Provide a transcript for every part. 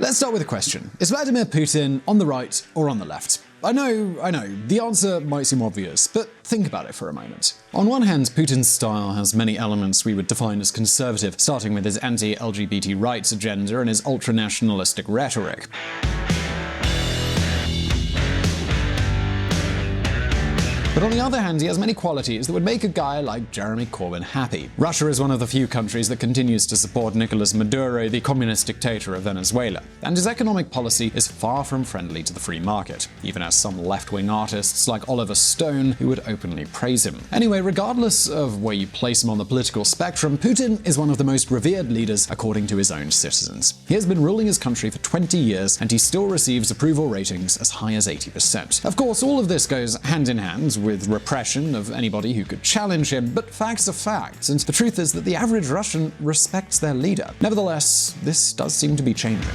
Let's start with a question. Is Vladimir Putin on the right or on the left? I know, the answer might seem obvious, but think about it for a moment. On one hand, Putin's style has many elements we would define as conservative, starting with his anti-LGBT rights agenda and his ultra-nationalistic rhetoric. But on the other hand, he has many qualities that would make a guy like Jeremy Corbyn happy. Russia is one of the few countries that continues to support Nicolas Maduro, the communist dictator of Venezuela, and his economic policy is far from friendly to the free market, even as some left-wing artists like Oliver Stone who would openly praise him. Anyway, regardless of where you place him on the political spectrum, Putin is one of the most revered leaders according to his own citizens. He has been ruling his country for 20 years, and he still receives approval ratings as high as 80%. Of course, all of this goes hand in hand with repression of anybody who could challenge him, but facts are facts, and the truth is that the average Russian respects their leader. Nevertheless, this does seem to be changing.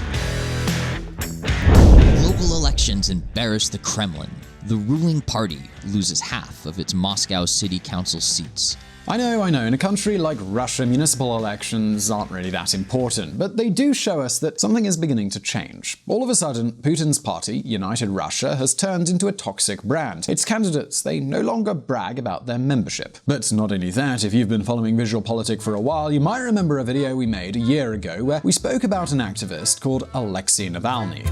Global elections embarrass the Kremlin. The ruling party loses half of its Moscow city council seats. I know, in a country like Russia, municipal elections aren't really that important, but they do show us that something is beginning to change. All of a sudden, Putin's party, United Russia, has turned into a toxic brand. Its candidates, they no longer brag about their membership. But not only that, if you've been following VisualPolitik for a while, you might remember a video we made a year ago where we spoke about an activist called Alexei Navalny.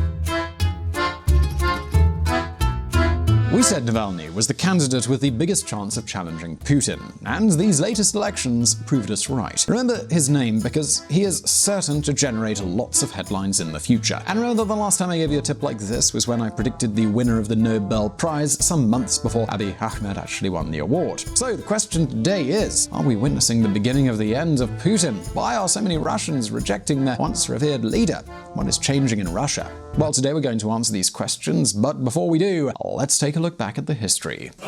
We said Navalny was the candidate with the biggest chance of challenging Putin, and these latest elections proved us right. Remember his name because he is certain to generate lots of headlines in the future. And remember the last time I gave you a tip like this was when I predicted the winner of the Nobel Prize some months before Abiy Ahmed actually won the award. So the question today is, are we witnessing the beginning of the end of Putin? Why are so many Russians rejecting their once revered leader? What is changing in Russia? Well, today we're going to answer these questions, but before we do, let's take a look back at the history. A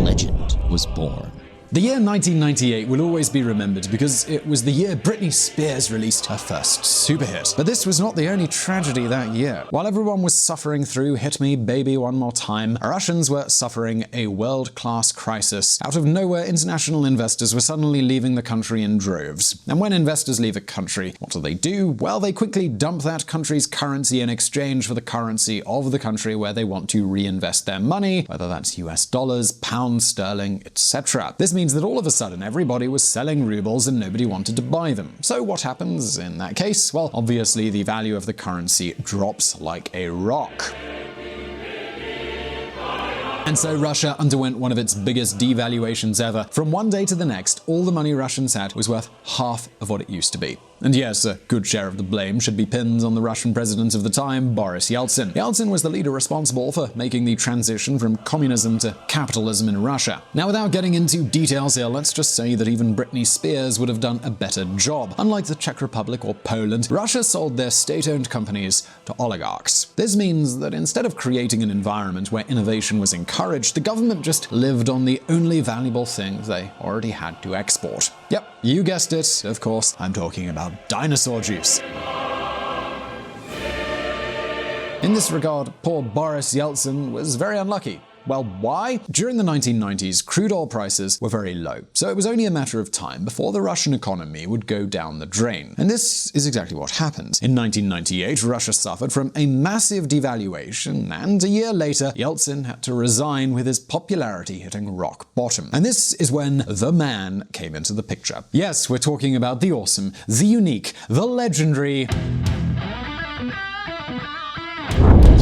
legend was born. The year 1998 will always be remembered because it was the year Britney Spears released her first super hit. But this was not the only tragedy that year. While everyone was suffering through Hit Me Baby One More Time, Russians were suffering a world-class crisis. Out of nowhere, international investors were suddenly leaving the country in droves. And when investors leave a country, what do? Well, they quickly dump that country's currency in exchange for the currency of the country where they want to reinvest their money, whether that's US dollars, pounds, sterling, etc. This means that all of a sudden everybody was selling rubles and nobody wanted to buy them. So what happens in that case? Well, obviously the value of the currency drops like a rock. And so Russia underwent one of its biggest devaluations ever. From one day to the next, all the money Russians had was worth half of what it used to be. And yes, a good share of the blame should be pinned on the Russian president of the time, Boris Yeltsin. Yeltsin was the leader responsible for making the transition from communism to capitalism in Russia. Now, without getting into details here, let's just say that even Britney Spears would have done a better job. Unlike the Czech Republic or Poland, Russia sold their state-owned companies to oligarchs. This means that instead of creating an environment where innovation was encouraged, the government just lived on the only valuable thing they already had to export. Yep, you guessed it, of course, I'm talking about dinosaur juice. In this regard, poor Boris Yeltsin was very unlucky. Well, why? During the 1990s, crude oil prices were very low, so it was only a matter of time before the Russian economy would go down the drain. And this is exactly what happened. In 1998, Russia suffered from a massive devaluation, and a year later, Yeltsin had to resign with his popularity hitting rock bottom. And this is when the man came into the picture. Yes, we're talking about the awesome, the unique, the legendary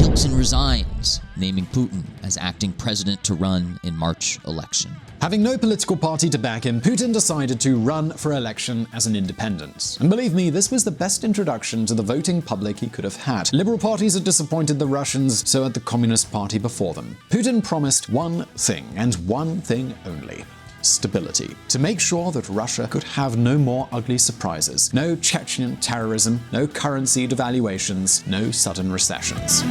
Yeltsin resigns, naming Putin as acting president to run in March election. Having no political party to back him, Putin decided to run for election as an independent. And believe me, this was the best introduction to the voting public he could have had. Liberal parties had disappointed the Russians, so had the Communist Party before them. Putin promised one thing, and one thing only: stability. To make sure that Russia could have no more ugly surprises. No Chechen terrorism, no currency devaluations, no sudden recessions.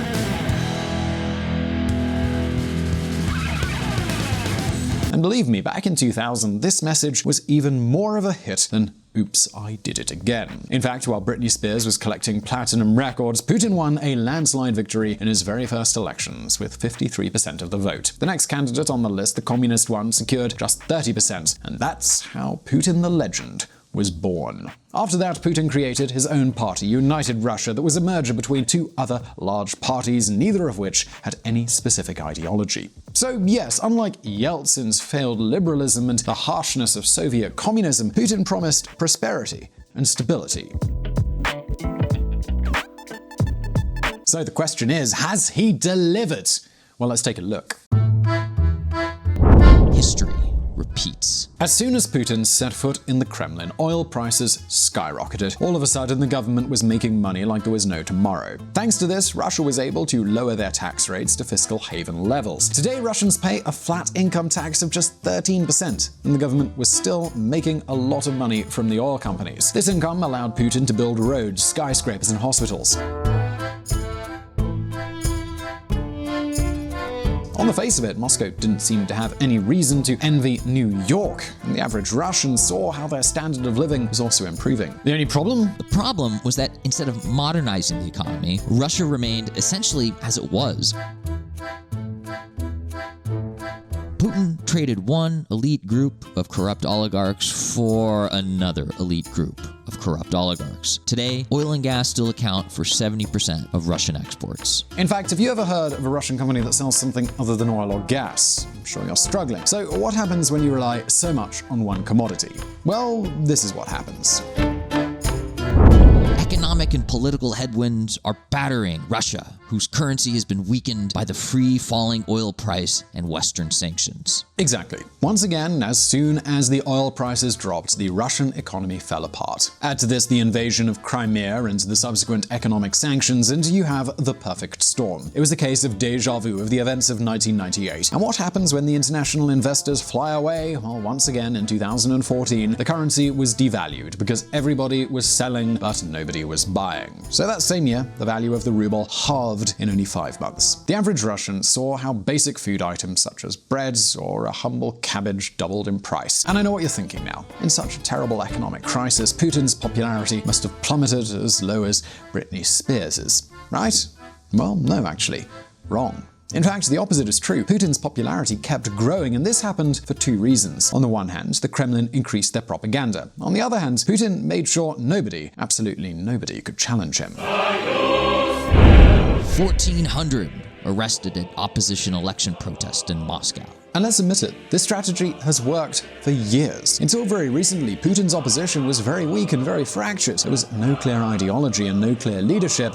And believe me, back in 2000, this message was even more of a hit than Oops, I Did It Again. In fact, while Britney Spears was collecting platinum records, Putin won a landslide victory in his very first elections with 53% of the vote. The next candidate on the list, the communist one, secured just 30%. And that's how Putin the legend was born. After that, Putin created his own party, United Russia, that was a merger between two other large parties, neither of which had any specific ideology. So yes, unlike Yeltsin's failed liberalism and the harshness of Soviet communism, Putin promised prosperity and stability. So the question is, has he delivered? Well, let's take a look. History repeats. As soon as Putin set foot in the Kremlin, oil prices skyrocketed. All of a sudden, the government was making money like there was no tomorrow. Thanks to this, Russia was able to lower their tax rates to fiscal haven levels. Today, Russians pay a flat income tax of just 13%, and the government was still making a lot of money from the oil companies. This income allowed Putin to build roads, skyscrapers, and hospitals. On the face of it, Moscow didn't seem to have any reason to envy New York, and the average Russian saw how their standard of living was also improving. The only problem? The problem was that instead of modernizing the economy, Russia remained essentially as it was. Putin traded one elite group of corrupt oligarchs for another elite group of corrupt oligarchs. Today, oil and gas still account for 70% of Russian exports. In fact, have you ever heard of a Russian company that sells something other than oil or gas? I'm sure you're struggling. So what happens when you rely so much on one commodity? Well, this is what happens. Economic and political headwinds are battering Russia, whose currency has been weakened by the free falling oil price and Western sanctions. Exactly. Once again, as soon as the oil prices dropped, the Russian economy fell apart. Add to this the invasion of Crimea and the subsequent economic sanctions, and you have the perfect storm. It was a case of déjà vu of the events of 1998. And what happens when the international investors fly away? Well, once again, in 2014, the currency was devalued because everybody was selling, but nobody was buying. So that same year, the value of the ruble halved in only 5 months. The average Russian saw how basic food items such as bread or a humble cabbage doubled in price. And I know what you're thinking now. In such a terrible economic crisis, Putin's popularity must have plummeted as low as Britney Spears's, right? Well, no, actually. Wrong. In fact, the opposite is true. Putin's popularity kept growing, and this happened for two reasons. On the one hand, the Kremlin increased their propaganda. On the other hand, Putin made sure nobody, absolutely nobody, could challenge him. 1,400 arrested at opposition election protest in Moscow. And let's admit it, this strategy has worked for years. Until very recently, Putin's opposition was very weak and very fractured. There was no clear ideology and no clear leadership.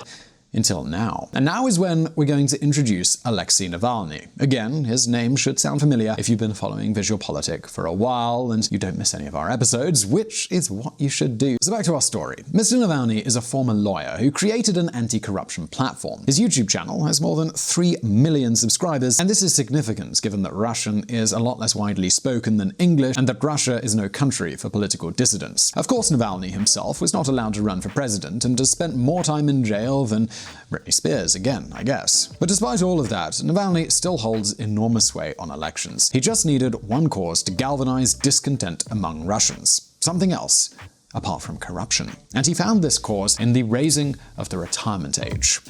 Until now. And now is when we're going to introduce Alexei Navalny. Again, his name should sound familiar if you've been following VisualPolitik for a while and you don't miss any of our episodes, which is what you should do. So back to our story. Mr. Navalny is a former lawyer who created an anti-corruption platform. His YouTube channel has more than 3 million subscribers, and this is significant given that Russian is a lot less widely spoken than English and that Russia is no country for political dissidents. Of course, Navalny himself was not allowed to run for president and has spent more time in jail than Britney Spears again, I guess. But despite all of that, Navalny still holds enormous sway on elections. He just needed one cause to galvanize discontent among Russians. Something else, apart from corruption. And he found this cause in the raising of the retirement age.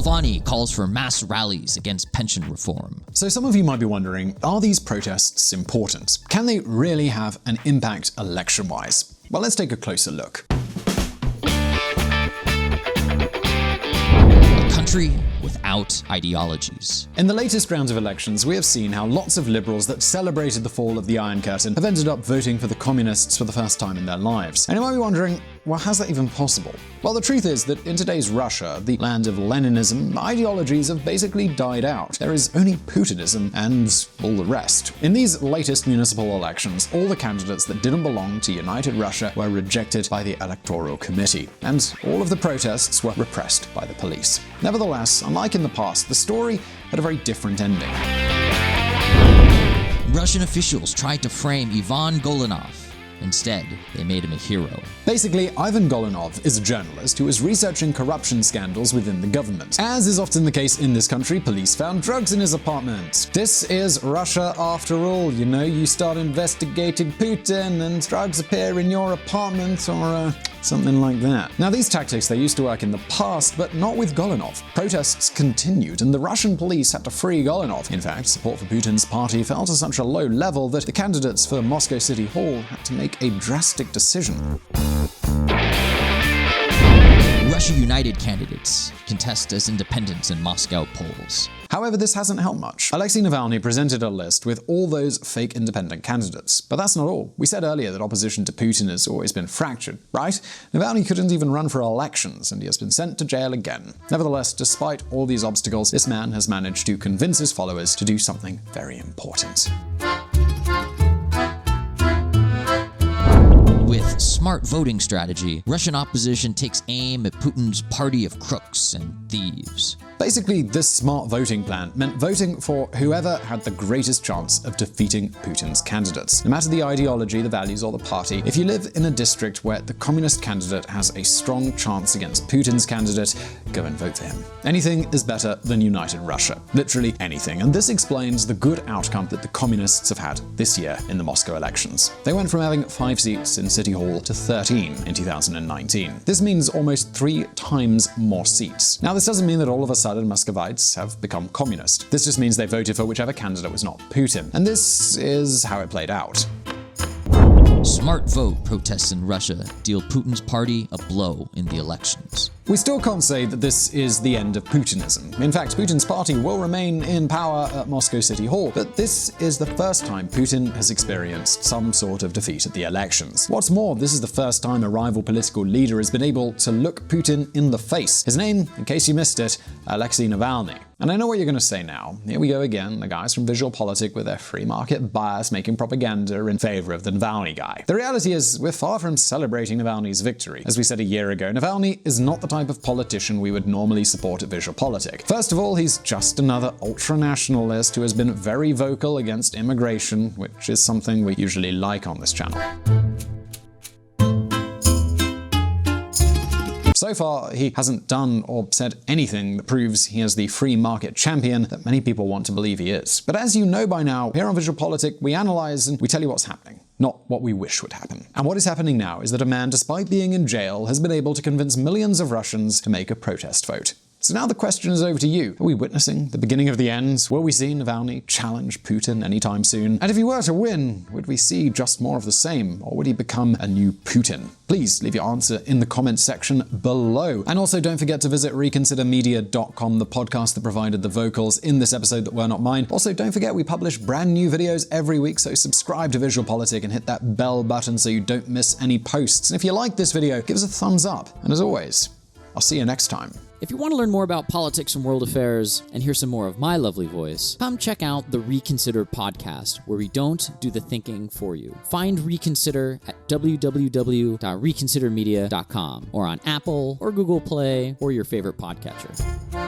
Navalny calls for mass rallies against pension reform. So some of you might be wondering, are these protests important? Can they really have an impact election-wise? Well, let's take a closer look. Country without ideologies. In the latest rounds of elections, we have seen how lots of liberals that celebrated the fall of the Iron Curtain have ended up voting for the communists for the first time in their lives. And you might be wondering, well, how's that even possible? Well, the truth is that in today's Russia, the land of Leninism, ideologies have basically died out. There is only Putin-ism and all the rest. In these latest municipal elections, all the candidates that didn't belong to United Russia were rejected by the Electoral Committee, and all of the protests were repressed by the police. Nevertheless, unlike in the past, the story had a very different ending. Russian officials tried to frame Ivan Golanov. Instead, they made him a hero. Basically, Ivan Golanov is a journalist who is researching corruption scandals within the government. As is often the case in this country, police found drugs in his apartment. This is Russia after all, you start investigating Putin and drugs appear in your apartment or Something like that. Now, these tactics, they used to work in the past, but not with Golunov. Protests continued, and the Russian police had to free Golunov. In fact, support for Putin's party fell to such a low level that the candidates for Moscow City Hall had to make a drastic decision. Russia United candidates contest as independents in Moscow polls. However, this hasn't helped much. Alexei Navalny presented a list with all those fake independent candidates. But that's not all. We said earlier that opposition to Putin has always been fractured, right? Navalny couldn't even run for elections, and he has been sent to jail again. Nevertheless, despite all these obstacles, this man has managed to convince his followers to do something very important. With smart voting strategy, Russian opposition takes aim at Putin's party of crooks and thieves. Basically, this smart voting plan meant voting for whoever had the greatest chance of defeating Putin's candidates. No matter the ideology, the values, or the party, if you live in a district where the communist candidate has a strong chance against Putin's candidate, go and vote for him. Anything is better than united Russia. Literally anything. And this explains the good outcome that the communists have had this year in the Moscow elections. They went from having 5 seats in City Hall to 13 in 2019. This means almost 3 times more seats. Now, this doesn't mean that all of a sudden Muscovites have become communist. This just means they voted for whichever candidate was not Putin. And this is how it played out. Smart vote protests in Russia deal Putin's party a blow in the elections. We still can't say that this is the end of Putin-ism. In fact, Putin's party will remain in power at Moscow City Hall, but this is the first time Putin has experienced some sort of defeat at the elections. What's more, this is the first time a rival political leader has been able to look Putin in the face. His name, in case you missed it, Alexei Navalny. And I know what you're going to say now. Here we go again, the guys from VisualPolitik with their free market bias making propaganda in favor of the Navalny guy. The reality is, we're far from celebrating Navalny's victory. As we said a year ago, Navalny is not the type of politician we would normally support at VisualPolitik. First of all, he's just another ultra-nationalist who has been very vocal against immigration, which is something we usually like on this channel. So far, he hasn't done or said anything that proves he is the free market champion that many people want to believe he is. But as you know by now, here on VisualPolitik, we analyze and we tell you what's happening, not what we wish would happen. And what is happening now is that a man, despite being in jail, has been able to convince millions of Russians to make a protest vote. So now the question is over to you. Are we witnessing the beginning of the end? Will we see Navalny challenge Putin anytime soon? And if he were to win, would we see just more of the same, or would he become a new Putin? Please leave your answer in the comments section below. And also don't forget to visit reconsidermedia.com, the podcast that provided the vocals in this episode that were not mine. Also, don't forget we publish brand new videos every week, so subscribe to VisualPolitik and hit that bell button so you don't miss any posts. And if you like this video, give us a thumbs up. And as always, I'll see you next time. If you want to learn more about politics and world affairs and hear some more of my lovely voice, come check out the Reconsider podcast, where we don't do the thinking for you. Find Reconsider at www.reconsidermedia.com or on Apple or Google Play or your favorite podcatcher.